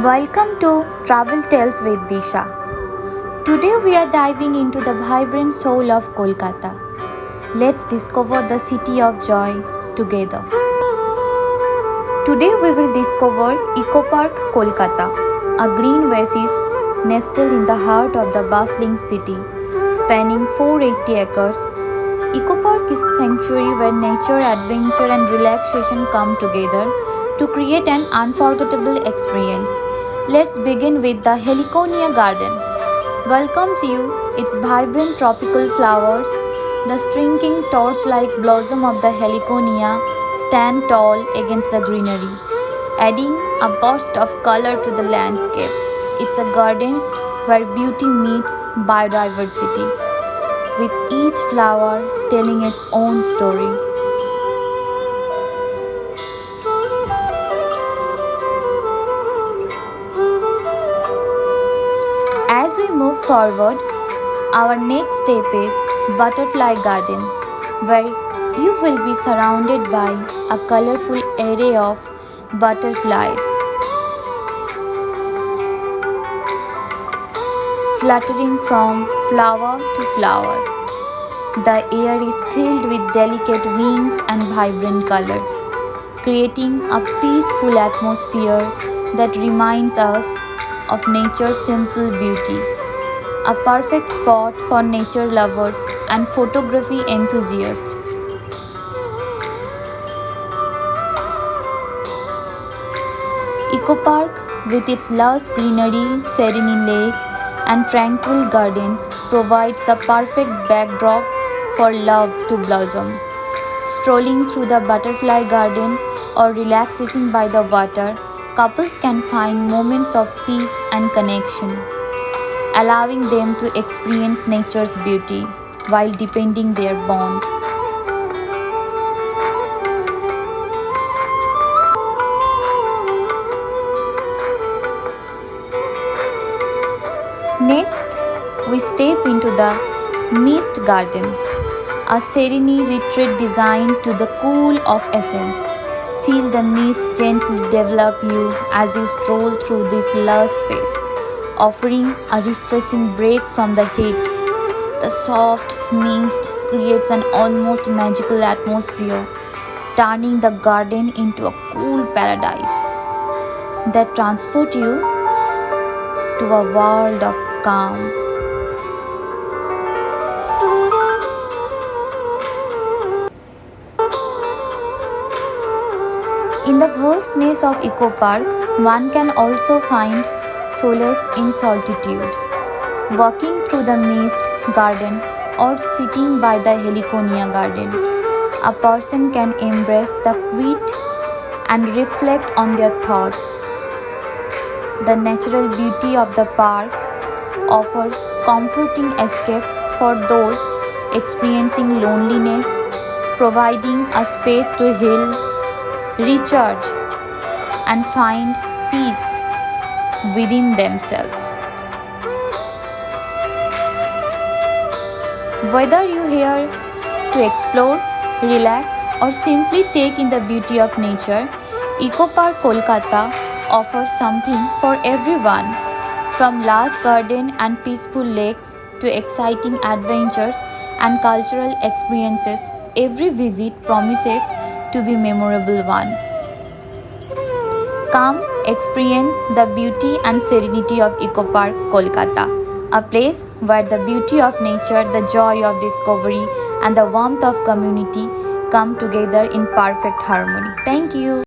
Welcome to Travel Tales with Disha. Today we are diving into the vibrant soul of Kolkata. Let's discover the city of joy together. Today we will discover Eco Park Kolkata, a green oasis nestled in the heart of the bustling city, spanning 480 acres. Eco Park is a sanctuary where nature, adventure and relaxation come together to create an unforgettable experience. Let's begin with the Heliconia Garden. Welcomes you, its vibrant tropical flowers, the streaking torch-like blossom of the Heliconia stand tall against the greenery, adding a burst of color to the landscape. It's a garden where beauty meets biodiversity, with each flower telling its own story. As we move forward, our next step is Butterfly Garden, where you will be surrounded by a colorful array of butterflies fluttering from flower to flower. The air is filled with delicate wings and vibrant colors, creating a peaceful atmosphere that reminds us of nature's simple beauty. A perfect spot for nature lovers and photography enthusiasts. Eco Park, with its lush greenery, serene lake, and tranquil gardens, provides the perfect backdrop for love to blossom. Strolling through the butterfly garden or relaxing by the water, couples can find moments of peace and connection, allowing them to experience nature's beauty while deepening their bond. Next, we step into the Amidst Garden, a serene retreat designed to the cool of essence. Feel the mist gently develop you as you stroll through this lush space, offering a refreshing break from the heat. The soft mist creates an almost magical atmosphere, turning the garden into a cool paradise that transports you to a world of calm. In the vastness of Eco Park, one can also find solace in solitude. Walking through the Amidst Garden or sitting by the Heliconia Garden, a person can embrace the quiet and reflect on their thoughts. The natural beauty of the park offers comforting escape for those experiencing loneliness, providing a space to heal, recharge, and find peace within themselves. Whether you're here to explore, relax, or simply take in the beauty of nature, Eco Park Kolkata offers something for everyone, from lush garden and peaceful lakes to exciting adventures and cultural experiences. Every visit promises to be memorable one. Come experience the beauty and serenity of Eco Park Kolkata, a place where the beauty of nature, the joy of discovery, and the warmth of community come together in perfect harmony. Thank you.